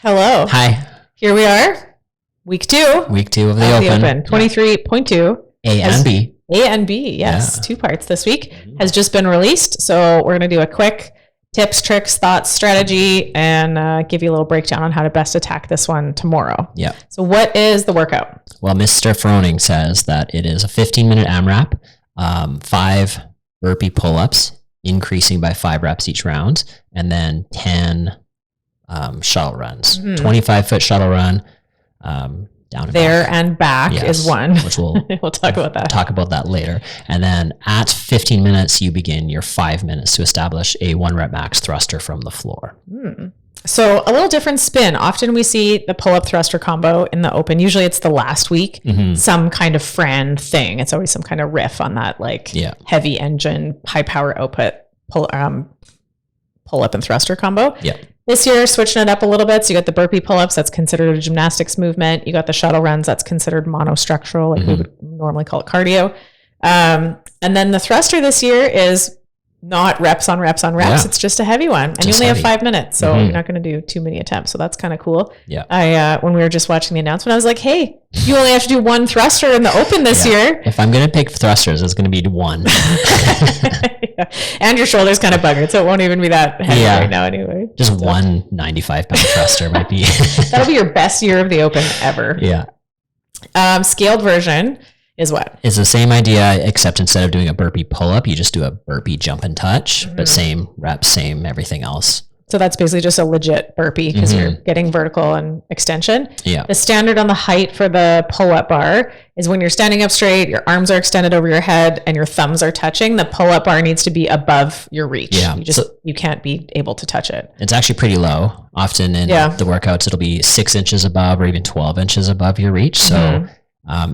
Hello. Hi. Here we are. Week two. Week 2 of the Open. 23.2. A and B. A and B, yes. Yeah. 2 parts this week. Has just been released. So we're going to do a quick tips, tricks, thoughts, strategy, and give you a little breakdown on how to best attack this one tomorrow. Yeah. So what is the workout? Well, Mr. Froning says that it is a 15-minute AMRAP, 5 burpee pull-ups, increasing by 5 reps each round, and then 10 shuttle runs. 25-foot shuttle run, down and there back. And back Yes, is one. Which we'll talk about that. Talk about that later. And then at 15 minutes, you begin your 5 minutes to establish a 1 rep max thruster from the floor. So a little different spin. Often we see the pull-up thruster combo in the Open. Usually it's the last week, some kind of Fran thing. It's always some kind of riff on that, heavy engine, high power output pull-up and thruster combo. Yeah. This year, switching it up a little bit. So you got the burpee pull-ups, that's considered a gymnastics movement. You got the shuttle runs, that's considered monostructural, like we would normally call it cardio. And then the thruster this year is not reps on reps on reps. Yeah. It's just a heavy one. And you only have 5 minutes, so you're not going to do too many attempts. So that's kind of cool. Yeah. When we were just watching the announcement, I was like, hey, you only have to do 1 thruster in the Open this year. If I'm going to pick thrusters, it's going to be 1. And your shoulder's kind of buggered, so it won't even be that heavy right now anyway. Just 1 95-pound thruster might be. That'll be your best year of the Open ever. Yeah. Scaled version is what? It's the same idea, except instead of doing a burpee pull-up, you just do a burpee jump and touch, but same reps, same everything else. So that's basically just a legit burpee because you're getting vertical and extension. Yeah. The standard on the height for the pull-up bar is when you're standing up straight, your arms are extended over your head and your thumbs are touching, the pull-up bar needs to be above your reach. Yeah. You can't be able to touch it. It's actually pretty low. Often in the workouts, it'll be 6 inches above or even 12 inches above your reach. So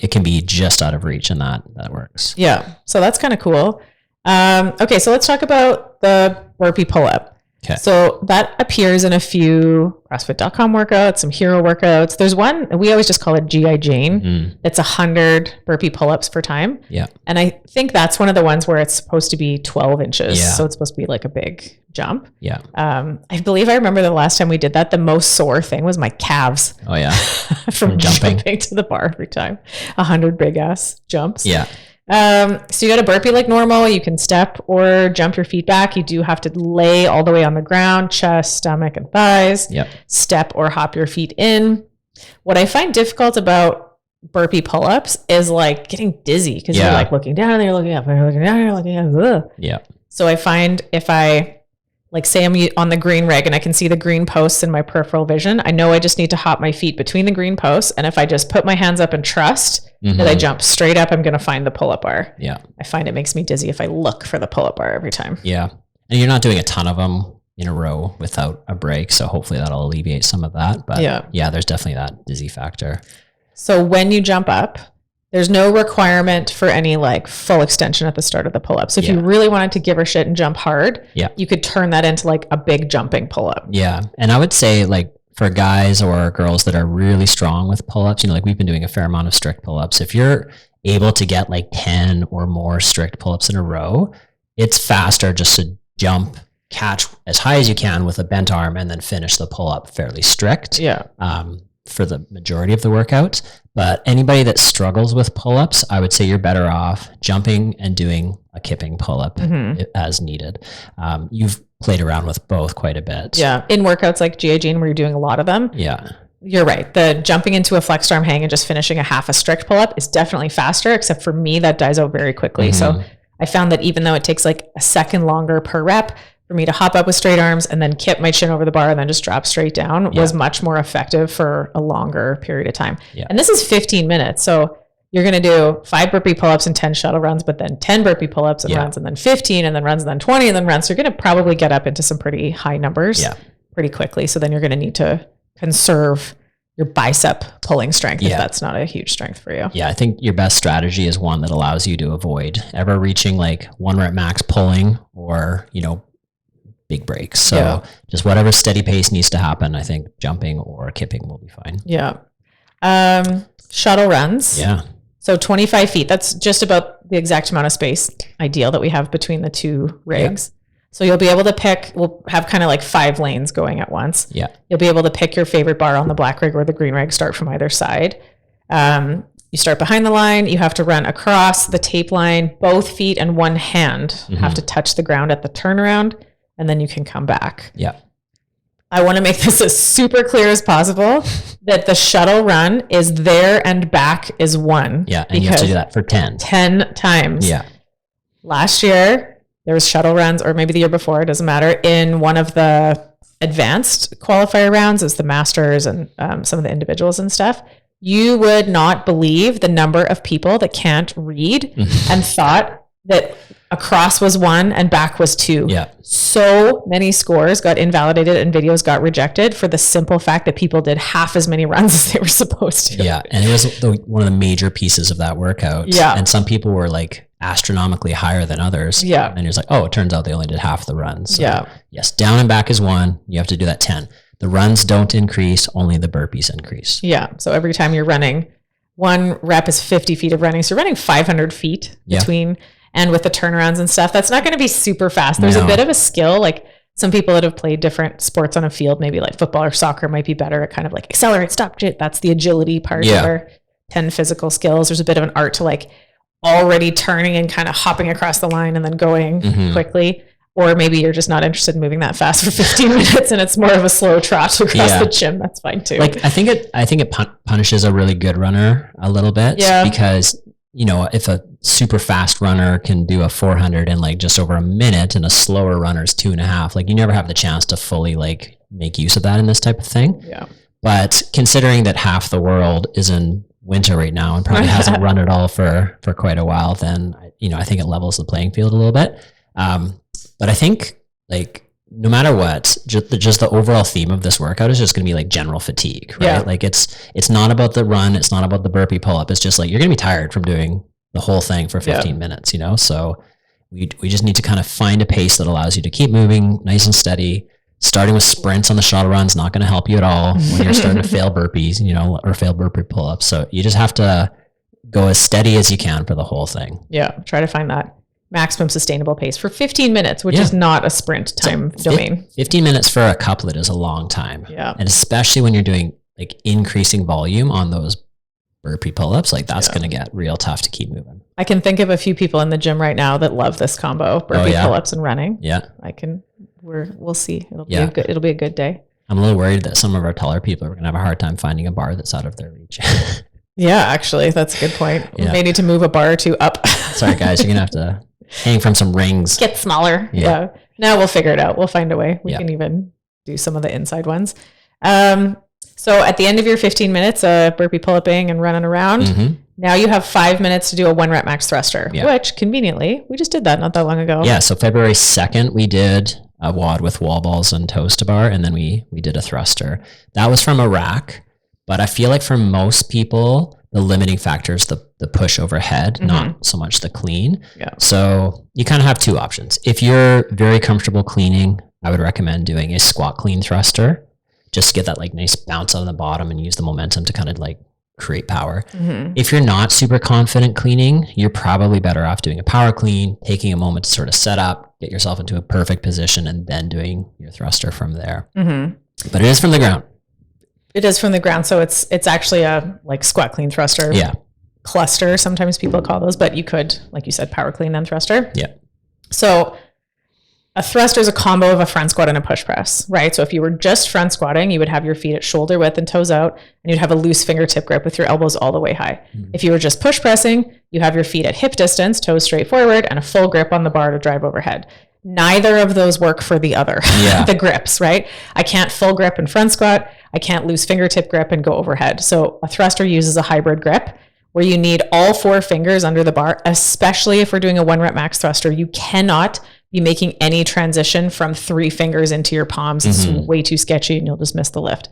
it can be just out of reach, and that works. Yeah. So that's kind of cool. Okay. So let's talk about the burpee pull-up. Okay. So that appears in a few CrossFit.com workouts, some hero workouts. There's one, we always just call it G.I. Jane. It's 100 burpee pull-ups per time. Yeah. And I think that's one of the ones where it's supposed to be 12 inches. Yeah. So it's supposed to be like a big jump. Yeah. I believe I remember the last time we did that, the most sore thing was my calves. Oh yeah. from jumping to the bar every time. 100 big ass jumps. Yeah. So you got a burpee like normal. You can step or jump your feet back. You do have to lay all the way on the ground, chest, stomach, and thighs. Yep. Step or hop your feet in. What I find difficult about burpee pull-ups is like getting dizzy because you're like looking down and you're looking up and you're looking down and you're looking up. Ugh. Yeah. So I find if I say I'm on the green rig and I can see the green posts in my peripheral vision, I know I just need to hop my feet between the green posts. And if I just put my hands up and trust that I jump straight up, I'm going to find the pull-up bar. Yeah. I find it makes me dizzy if I look for the pull-up bar every time. Yeah. And you're not doing a ton of them in a row without a break. So hopefully that'll alleviate some of that. But yeah, there's definitely that dizzy factor. So when you jump up, there's no requirement for any like full extension at the start of the pull-up. So if you really wanted to give her shit and jump hard, you could turn that into like a big jumping pull-up. Yeah. And I would say like for guys or girls that are really strong with pull-ups, like we've been doing a fair amount of strict pull-ups. If you're able to get like 10 or more strict pull-ups in a row, it's faster just to jump, catch as high as you can with a bent arm and then finish the pull-up fairly strict. Yeah. For the majority of the workout. But anybody that struggles with pull-ups, I would say you're better off jumping and doing a kipping pull-up as needed. You've played around with both quite a bit. Yeah. In workouts like G.I. Jane, where you're doing a lot of them. Yeah. You're right. The jumping into a flexed arm hang and just finishing a half a strict pull-up is definitely faster, except for me, that dies out very quickly. So I found that even though it takes like a second longer per rep for me to hop up with straight arms and then kip my chin over the bar and then just drop straight down was much more effective for a longer period of time. Yeah. And this is 15 minutes. So you're going to do 5 burpee pull-ups and 10 shuttle runs, but then 10 burpee pull-ups and runs and then 15 and then runs and then 20 and then runs. So you're going to probably get up into some pretty high numbers pretty quickly. So then you're going to need to conserve your bicep pulling strength if that's not a huge strength for you. Yeah, I think your best strategy is one that allows you to avoid ever reaching like 1 rep max pulling or, big breaks. So just whatever steady pace needs to happen, I think jumping or kipping will be fine. Yeah. Shuttle runs. Yeah. So 25 feet, that's just about the exact amount of space ideal that we have between the 2 rigs. So you'll be able to pick, we'll have kind of like 5 lanes going at once. Yeah. You'll be able to pick your favorite bar on the black rig or the green rig, start from either side. You start behind the line. You have to run across the tape line. Both feet and one hand have to touch the ground at the turnaround, and then you can come back. Yeah. I want to make this as super clear as possible that the shuttle run is there and back is 1. Yeah, and you have to do that for 10. 10 times. Yeah. Last year, there was shuttle runs, or maybe the year before, it doesn't matter, in one of the advanced qualifier rounds, as the masters and some of the individuals and stuff. You would not believe the number of people that can't read and thought that across was 1 and back was 2. Yeah. So many scores got invalidated and videos got rejected for the simple fact that people did half as many runs as they were supposed to. Yeah. And it was one of the major pieces of that workout. Yeah. And some people were like astronomically higher than others. Yeah. And it's like, oh, it turns out they only did half the runs. So, yeah. Yes. Down and back is 1. You have to do that 10. The runs don't increase, only the burpees increase. Yeah. So every time you're running, 1 rep is 50 feet of running. So you're running 500 feet between, and with the turnarounds and stuff, that's not going to be super fast. There's a bit of a skill. Like some people that have played different sports on a field, maybe like football or soccer, might be better at kind of like accelerate, stop, jit. That's the agility part of our 10 physical skills. There's a bit of an art to like already turning and kind of hopping across the line and then going quickly. Or maybe you're just not interested in moving that fast for 15 minutes and it's more of a slow trot across the gym. That's fine too. Like I think it punishes a really good runner a little bit because, you know, if a super fast runner can do a 400 in like just over a minute and a slower runner is 2.5, like you never have the chance to fully like make use of that in this type of thing. Yeah. But considering that half the world is in winter right now and probably hasn't run at all for quite a while, then, you know, I think it levels the playing field a little bit. But I think like no matter what, just the overall theme of this workout is just going to be like general fatigue, right? Yeah. Like it's not about the run. It's not about the burpee pull up. It's just like, you're going to be tired from doing the whole thing for 15 minutes, you know? So we just need to kind of find a pace that allows you to keep moving nice and steady. Starting with sprints on the shuttle run is not going to help you at all when you're starting to fail burpees, you know, or fail burpee pull ups. So you just have to go as steady as you can for the whole thing. Yeah. Try to find that maximum sustainable pace for 15 minutes, which is not a sprint time domain. 15 minutes for a couplet is a long time. Yeah. And especially when you're doing like increasing volume on those burpee pull-ups, like that's going to get real tough to keep moving. I can think of a few people in the gym right now that love this combo, burpee pull-ups and running. Yeah. We'll see. It'll be a good day. I'm a little worried that some of our taller people are going to have a hard time finding a bar that's out of their reach. Yeah, actually, that's a good point. We may need to move a bar or 2 up. Sorry guys, you're going to have to hang from some rings. Get smaller. Yeah. No, we'll figure it out. We'll find a way. We can even do some of the inside ones. So at the end of your 15 minutes, burpee pull-upping and running around, now you have 5 minutes to do a 1 rep max thruster, which conveniently, we just did that not that long ago. Yeah. So February 2nd, we did a WOD with wall balls and toes to bar. And then we did a thruster. That was from a rack. But I feel like for most people, the limiting factor is the push overhead, not so much the clean. Yeah. So you kind of have 2 options. If you're very comfortable cleaning, I would recommend doing a squat clean thruster, just to get that like nice bounce on the bottom and use the momentum to kind of like create power. If you're not super confident cleaning, you're probably better off doing a power clean, taking a moment to sort of set up, get yourself into a perfect position, and then doing your thruster from there. But it is from the ground. It is from the ground. So it's actually a like squat clean thruster cluster. Sometimes people call those, but you could, like you said, power clean then thruster. Yeah. So a thruster is a combo of a front squat and a push press, right? So if you were just front squatting, you would have your feet at shoulder width and toes out, and you'd have a loose fingertip grip with your elbows all the way high. If you were just push pressing, you have your feet at hip distance, toes straight forward, and a full grip on the bar to drive overhead. Neither of those work for the other, the grips, right? I can't full grip and front squat. I can't loose fingertip grip and go overhead. So a thruster uses a hybrid grip where you need all 4 fingers under the bar, especially if we're doing a 1 rep max thruster. You cannot be making any transition from 3 fingers into your palms. It's way too sketchy and you'll just miss the lift.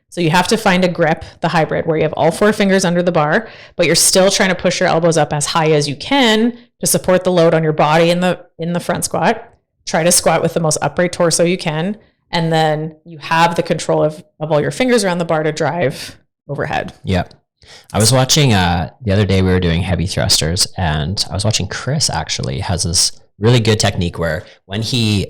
So you have to find a grip, the hybrid, where you have all 4 fingers under the bar, but you're still trying to push your elbows up as high as you can to support the load on your body in the front squat. Try to squat with the most upright torso you can. And then you have the control of all your fingers around the bar to drive overhead. Yeah. I was watching, the other day we were doing heavy thrusters, and I was watching Chris actually has this really good technique where when he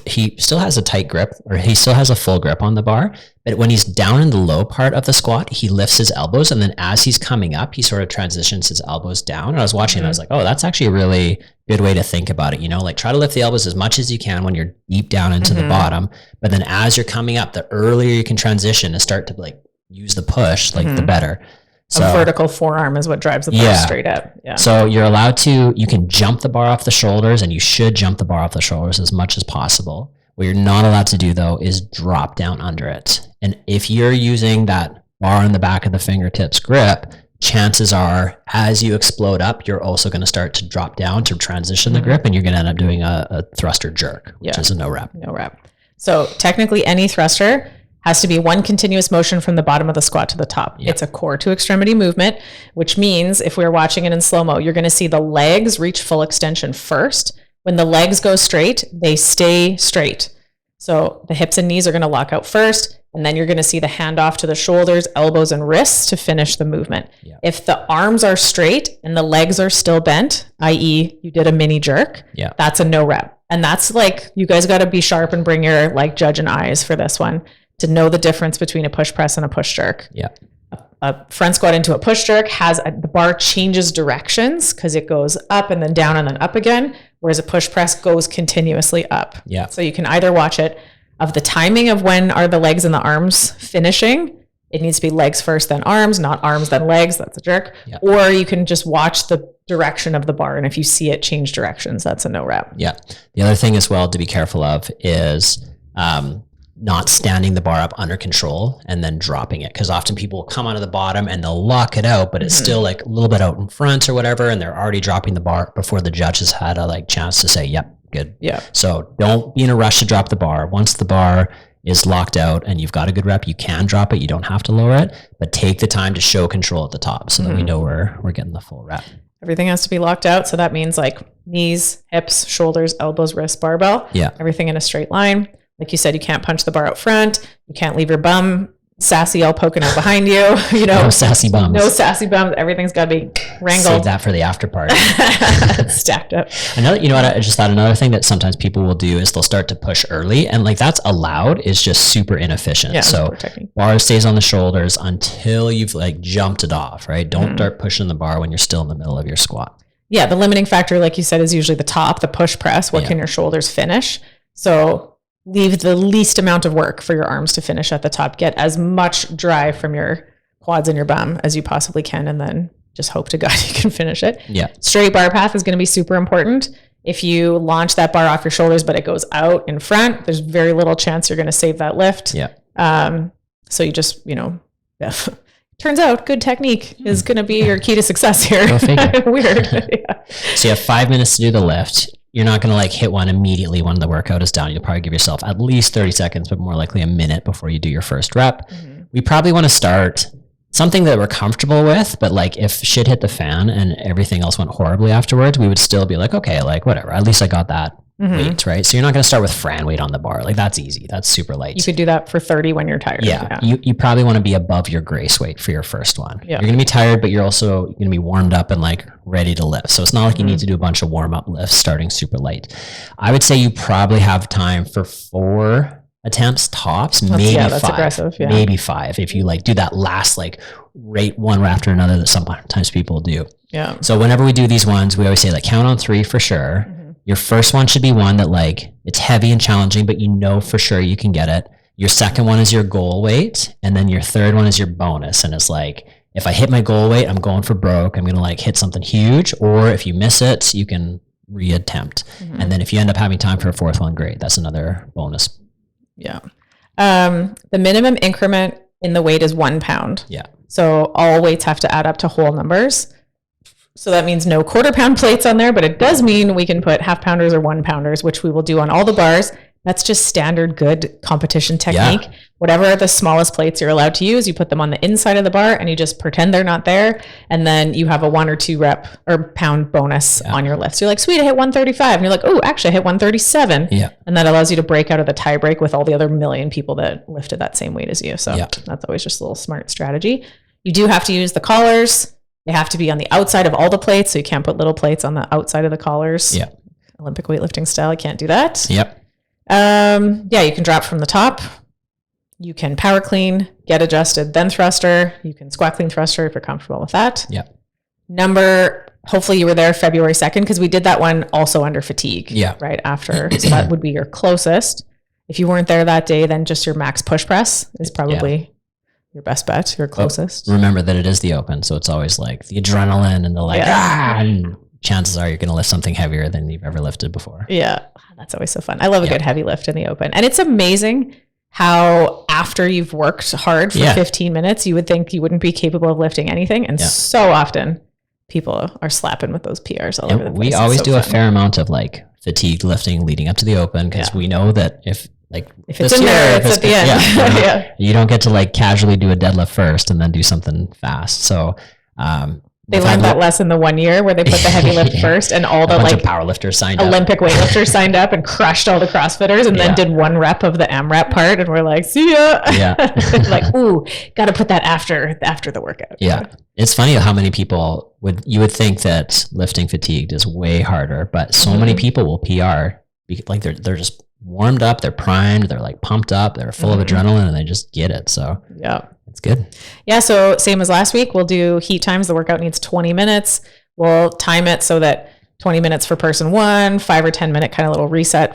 he still has a tight grip, or he still has a full grip on the bar, but when he's down in the low part of the squat, he lifts his elbows, and then as he's coming up, he sort of transitions his elbows down. And I was watching and I was like, oh, that's actually a really good way to think about it. You know, like try to lift the elbows as much as you can when you're deep down into the bottom, but then as you're coming up, the earlier you can transition and start to like use the push, like the better. So, a vertical forearm is what drives the bar straight up. Yeah. So you're allowed to, you can jump the bar off the shoulders, and you should jump the bar off the shoulders as much as possible. What you're not allowed to do though is drop down under it. And if you're using that bar in the back of the fingertips grip, chances are as you explode up, you're also going to start to drop down to transition the grip, and you're going to end up doing a thruster jerk, which is a no rep. No rep. So technically any thruster has to be one continuous motion from the bottom of the squat to the top. Yep. It's a core to extremity movement, which means if we're watching it in slow-mo, you're going to see the legs reach full extension first. When the legs go straight, they stay straight. So the hips and knees are going to lock out first, and then you're going to see the handoff to the shoulders, elbows, and wrists to finish the movement. Yep. If the arms are straight and the legs are still bent, i.e. you did a mini jerk, that's a no rep. And that's like, you guys got to be sharp and bring your like judge and eyes for this one, to know the difference between a push press and a push jerk. Yeah. A front squat into a push jerk the bar changes directions because it goes up and then down and then up again, whereas a push press goes continuously up. Yeah. So you can either watch it of the timing of when are the legs and the arms finishing. It needs to be legs first, then arms, not arms, then legs. That's a jerk. Yeah. Or you can just watch the direction of the bar. And if you see it change directions, that's a no rep. Yeah. The other thing as well to be careful of is, not standing the bar up under control and then dropping it. Because often people will come out of the bottom and they'll lock it out, but it's still like a little bit out in front or whatever. And they're already dropping the bar before the judge has had a like chance to say, yep, good. Yeah. So don't be in a rush to drop the bar. Once the bar is locked out and you've got a good rep, you can drop it. You don't have to lower it, but take the time to show control at the top so that we know we're getting the full rep. Everything has to be locked out. So that means like knees, hips, shoulders, elbows, wrists, barbell. Yeah. Everything in a straight line. Like you said, you can't punch the bar out front. You can't leave your bum sassy all poking out behind you. You know, no sassy bums. No sassy bums. Everything's got to be wrangled. Save that for the after party. Stacked up. Another, you know what? I just thought another thing that sometimes people will do is they'll start to push early, and like that's allowed. Is just super inefficient. Yeah, so bar stays on the shoulders until you've like jumped it off. Right? Don't start pushing the bar when you're still in the middle of your squat. Yeah, the limiting factor, like you said, is usually the top, the push press. What can your shoulders finish? So leave the least amount of work for your arms to finish at the top. Get as much drive from your quads and your bum as you possibly can, and then just hope to God you can finish it. Yeah. Straight bar path is going to be super important. If you launch that bar off your shoulders, but it goes out in front, there's very little chance you're going to save that lift. Yeah. So you just, turns out good technique is going to be your key to success here. Go figure. Weird. Yeah. So you have 5 minutes to do the lift. You're not going to like hit one immediately when the workout is done. You'll probably give yourself at least 30 seconds, but more likely a minute before you do your first rep. We probably want to start something that we're comfortable with, but like if shit hit the fan and everything else went horribly afterwards, we would still be like, okay, like whatever, at least I got that weight, right? So you're not going to start with Fran weight on the bar. Like that's easy. That's super light. You could do that for 30 when you're tired. Yeah. You probably want to be above your grace weight for your first one. Yeah. You're going to be tired, but you're also going to be warmed up and like ready to lift. So it's not like you need to do a bunch of warm up lifts starting super light. I would say you probably have time for 4 attempts tops, maybe 5. Aggressive, maybe 5 if you like do that last like rate one after another that sometimes people do. Yeah. So whenever we do these ones, we always say like count on 3 for sure. Your first one should be one that like it's heavy and challenging, but you know for sure you can get it. Your second one is your goal weight, and then your third one is your bonus. And it's like, if I hit my goal weight, I'm going for broke. I'm going to like hit something huge. Or if you miss it, you can reattempt. And then if you end up having time for a fourth one, great. That's another bonus. Yeah. The minimum increment in the weight is 1 pound. Yeah. So all weights have to add up to whole numbers. So that means no quarter pound plates on there, but it does mean we can put half pounders or 1 pounders, which we will do on all the bars. That's just standard good competition technique. Yeah. Whatever the smallest plates you're allowed to use, you put them on the inside of the bar and you just pretend they're not there. And then you have a 1 or 2 rep or pound bonus on your lift. So you're like, sweet, I hit 135. And you're like, oh, actually I hit 137. Yeah. And that allows you to break out of the tie break with all the other million people that lifted that same weight as you. So that's always just a little smart strategy. You do have to use the collars. They have to be on the outside of all the plates. So you can't put little plates on the outside of the collars. Yeah. Olympic weightlifting style. You can't do that. Yep. Yeah, you can drop from the top. You can power clean, get adjusted, then thruster. You can squat clean thruster if you're comfortable with that. Yeah. Hopefully you were there February 2nd because we did that one also under fatigue. Yeah. Right after. So that would be your closest. If you weren't there that day, then just your max push press is probably your best bet, your closest. But remember that it is the open, so it's always like the adrenaline and the like, and chances are you're going to lift something heavier than you've ever lifted before. Yeah, that's always so fun. I love a good heavy lift in the open. And it's amazing how after you've worked hard for 15 minutes, you would think you wouldn't be capable of lifting anything. And so often people are slapping with those PRs all over the place. We always do a fair amount of like fatigue lifting leading up to the open because we know that if it's in there, it's at the end. You don't get to like casually do a deadlift first and then do something fast. So they learned that lesson the 1 year where they put the heavy lift first, and all the like powerlifters signed Olympic weightlifters signed up and crushed all the CrossFitters, and then did 1 rep of the AMRAP part, and we're like, see ya. Yeah. Like, ooh, got to put that after the workout. Yeah. It's funny how many people you would think that lifting fatigued is way harder, but so many people will PR like they're just warmed up, they're primed, they're like pumped up, they're full of adrenaline, and they just get it. So it's good. Yeah. So same as last week, we'll do heat times. The workout needs 20 minutes. We'll time it so that 20 minutes for person 1, 5 or 10 minute kind of little reset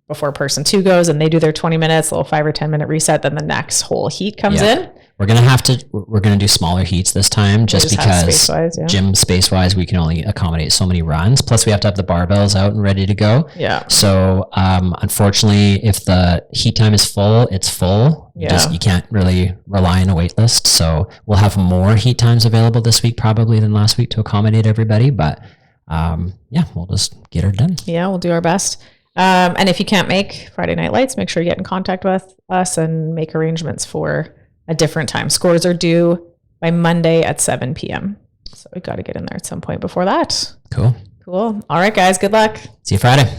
before person 2 goes, and they do their 20 minutes, little 5 or 10 minute reset. Then the next whole heat comes in. We're going to do smaller heats this time just because gym space wise, we can only accommodate so many runs. Plus we have to have the barbells out and ready to go. Yeah. So, unfortunately, if the heat time is full, it's full. You can't really rely on a wait list. So we'll have more heat times available this week probably than last week to accommodate everybody. But, we'll just get her done. Yeah. We'll do our best. And if you can't make Friday Night Lights, make sure you get in contact with us and make arrangements for a different time. Scores are due by Monday at 7 p.m. So we got to get in there at some point before that. Cool. All right, guys. Good luck. See you Friday.